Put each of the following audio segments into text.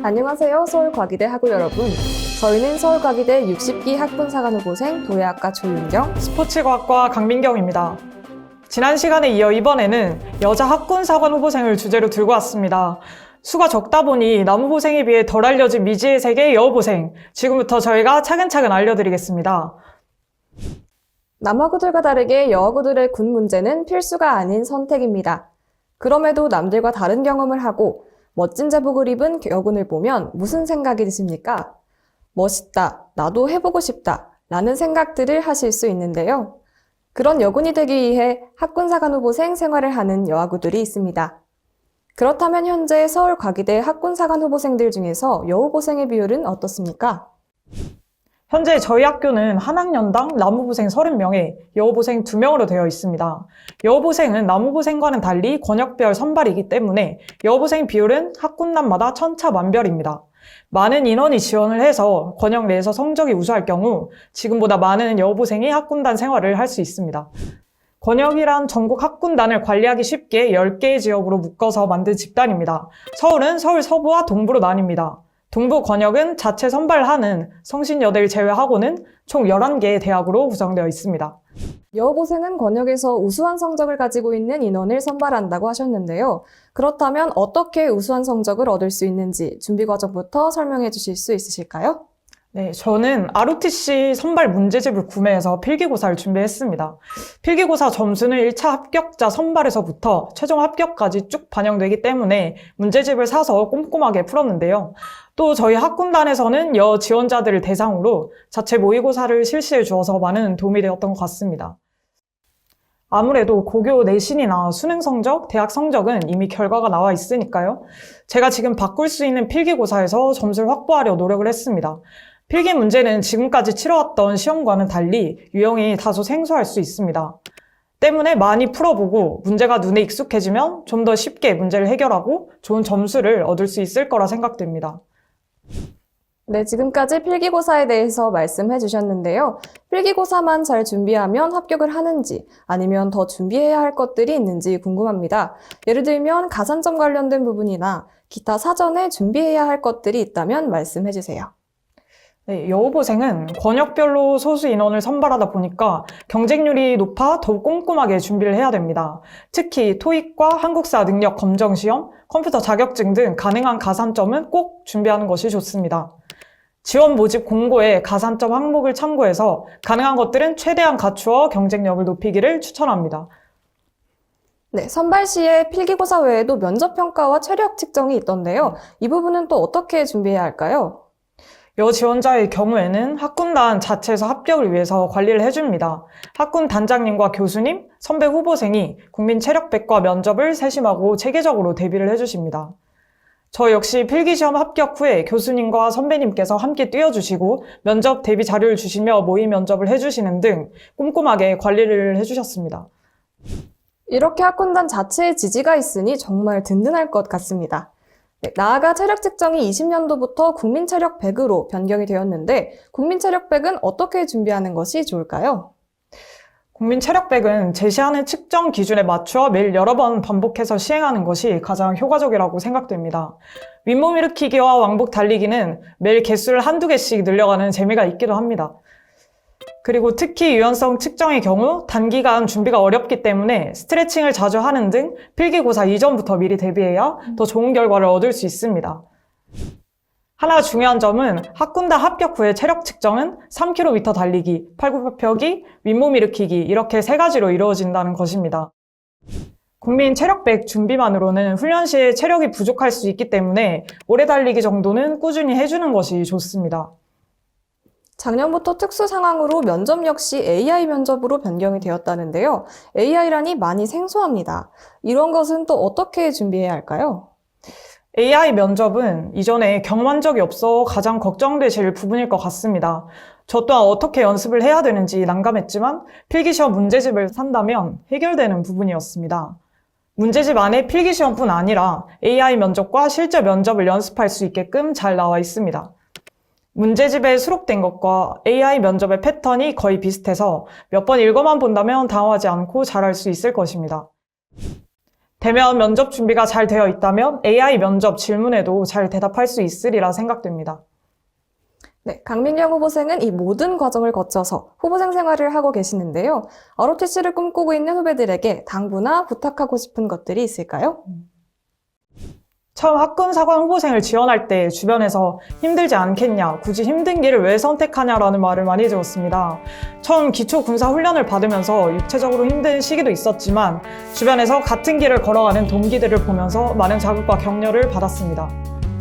안녕하세요. 서울과기대 학우 여러분. 저희는 서울과기대 60기 학군사관후보생 도예학과 조윤경, 스포츠과학과 강민경입니다. 지난 시간에 이어 이번에는 여자 학군사관후보생을 주제로 들고 왔습니다. 수가 적다 보니 남후보생에 비해 덜 알려진 미지의 세계 여후보생. 지금부터 저희가 차근차근 알려드리겠습니다. 남학우들과 다르게 여학우들의 군 문제는 필수가 아닌 선택입니다. 그럼에도 남들과 다른 경험을 하고 멋진 제복을 입은 여군을 보면 무슨 생각이 드십니까? 멋있다, 나도 해보고 싶다 라는 생각들을 하실 수 있는데요. 그런 여군이 되기 위해 학군사관후보생 생활을 하는 여학우들이 있습니다. 그렇다면 현재 서울과기대 학군사관후보생들 중에서 여후보생의 비율은 어떻습니까? 현재 저희 학교는 한 학년당 남후보생 30명에 여후보생 2명으로 되어 있습니다. 여후보생은 남후보생과는 달리 권역별 선발이기 때문에 여후보생 비율은 학군단마다 천차만별입니다. 많은 인원이 지원을 해서 권역 내에서 성적이 우수할 경우 지금보다 많은 여후보생이 학군단 생활을 할 수 있습니다. 권역이란 전국 학군단을 관리하기 쉽게 10개의 지역으로 묶어서 만든 집단입니다. 서울은 서울 서부와 동부로 나뉩니다. 동부 권역은 자체 선발하는 성신여대를 제외하고는 총 11개의 대학으로 구성되어 있습니다. 여후보생은 권역에서 우수한 성적을 가지고 있는 인원을 선발한다고 하셨는데요. 그렇다면 어떻게 우수한 성적을 얻을 수 있는지 준비 과정부터 설명해 주실 수 있으실까요? 네, 저는 ROTC 선발 문제집을 구매해서 필기고사를 준비했습니다. 필기고사 점수는 1차 합격자 선발에서부터 최종 합격까지 쭉 반영되기 때문에 문제집을 사서 꼼꼼하게 풀었는데요. 또 저희 학군단에서는 여 지원자들을 대상으로 자체 모의고사를 실시해 주어서 많은 도움이 되었던 것 같습니다. 아무래도 고교 내신이나 수능 성적, 대학 성적은 이미 결과가 나와 있으니까요. 제가 지금 바꿀 수 있는 필기고사에서 점수를 확보하려 노력을 했습니다. 필기 문제는 지금까지 치러왔던 시험과는 달리 유형이 다소 생소할 수 있습니다. 때문에 많이 풀어보고 문제가 눈에 익숙해지면 좀 더 쉽게 문제를 해결하고 좋은 점수를 얻을 수 있을 거라 생각됩니다. 네, 지금까지 필기고사에 대해서 말씀해 주셨는데요. 필기고사만 잘 준비하면 합격을 하는지 아니면 더 준비해야 할 것들이 있는지 궁금합니다. 예를 들면 가산점 관련된 부분이나 기타 사전에 준비해야 할 것들이 있다면 말씀해 주세요. 네, 여후보생은 권역별로 소수 인원을 선발하다 보니까 경쟁률이 높아 더욱 꼼꼼하게 준비를 해야 됩니다. 특히 토익과 한국사 능력 검정 시험, 컴퓨터 자격증 등 가능한 가산점은 꼭 준비하는 것이 좋습니다. 지원 모집 공고에 가산점 항목을 참고해서 가능한 것들은 최대한 갖추어 경쟁력을 높이기를 추천합니다. 네, 선발 시에 필기고사 외에도 면접평가와 체력 측정이 있던데요. 이 부분은 또 어떻게 준비해야 할까요? 여 지원자의 경우에는 학군단 자체에서 합격을 위해서 관리를 해줍니다. 학군 단장님과 교수님, 선배 후보생이 국민체력백과 면접을 세심하고 체계적으로 대비를 해주십니다. 저 역시 필기시험 합격 후에 교수님과 선배님께서 함께 뛰어주시고 면접 대비 자료를 주시며 모의 면접을 해주시는 등 꼼꼼하게 관리를 해주셨습니다. 이렇게 학군단 자체에 지지가 있으니 정말 든든할 것 같습니다. 네, 나아가 체력 측정이 20년도부터 국민체력 100으로 변경이 되었는데 국민체력 100은 어떻게 준비하는 것이 좋을까요? 국민체력백은 제시하는 측정 기준에 맞추어 매일 여러 번 반복해서 시행하는 것이 가장 효과적이라고 생각됩니다. 윗몸 일으키기와 왕복 달리기는 매일 개수를 한두 개씩 늘려가는 재미가 있기도 합니다. 그리고 특히 유연성 측정의 경우 단기간 준비가 어렵기 때문에 스트레칭을 자주 하는 등 필기고사 이전부터 미리 대비해야 더 좋은 결과를 얻을 수 있습니다. 하나 중요한 점은 학군단 합격 후에 체력 측정은 3km 달리기, 팔굽혀펴기, 윗몸 일으키기 이렇게 3가지로 이루어진다는 것입니다. 국민 체력백 준비만으로는 훈련 시에 체력이 부족할 수 있기 때문에 오래 달리기 정도는 꾸준히 해주는 것이 좋습니다. 작년부터 특수 상황으로 면접 역시 AI 면접으로 변경이 되었다는데요. AI라니 많이 생소합니다. 이런 것은 또 어떻게 준비해야 할까요? AI 면접은 이전에 경험한 적이 없어 가장 걱정되실 부분일 것 같습니다. 저 또한 어떻게 연습을 해야 되는지 난감했지만 필기시험 문제집을 산다면 해결되는 부분이었습니다. 문제집 안에 필기시험뿐 아니라 AI 면접과 실제 면접을 연습할 수 있게끔 잘 나와 있습니다. 문제집에 수록된 것과 AI 면접의 패턴이 거의 비슷해서 몇 번 읽어만 본다면 당황하지 않고 잘할 수 있을 것입니다. 대면 면접 준비가 잘 되어 있다면 AI 면접 질문에도 잘 대답할 수 있으리라 생각됩니다. 네, 강민경 후보생은 이 모든 과정을 거쳐서 후보생 생활을 하고 계시는데요. ROTC를 꿈꾸고 있는 후배들에게 당부나 부탁하고 싶은 것들이 있을까요? 처음 학군사관 후보생을 지원할 때 주변에서 힘들지 않겠냐, 굳이 힘든 길을 왜 선택하냐라는 말을 많이 들었습니다. 처음 기초군사훈련을 받으면서 육체적으로 힘든 시기도 있었지만 주변에서 같은 길을 걸어가는 동기들을 보면서 많은 자극과 격려를 받았습니다.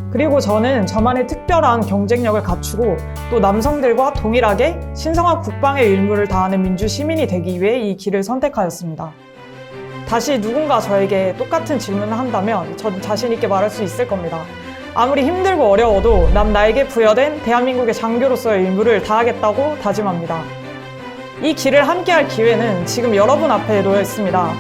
그리고 저는 저만의 특별한 경쟁력을 갖추고 또 남성들과 동일하게 신성한 국방의 의무를 다하는 민주 시민이 되기 위해 이 길을 선택하였습니다. 다시 누군가 저에게 똑같은 질문을 한다면 전 자신 있게 말할 수 있을 겁니다. 아무리 힘들고 어려워도 난 나에게 부여된 대한민국의 장교로서의 의무를 다하겠다고 다짐합니다. 이 길을 함께할 기회는 지금 여러분 앞에 놓여 있습니다.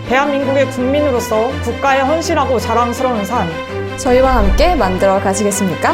대한민국의 국민으로서 국가에 헌신하고 자랑스러운 삶, 저희와 함께 만들어 가시겠습니까?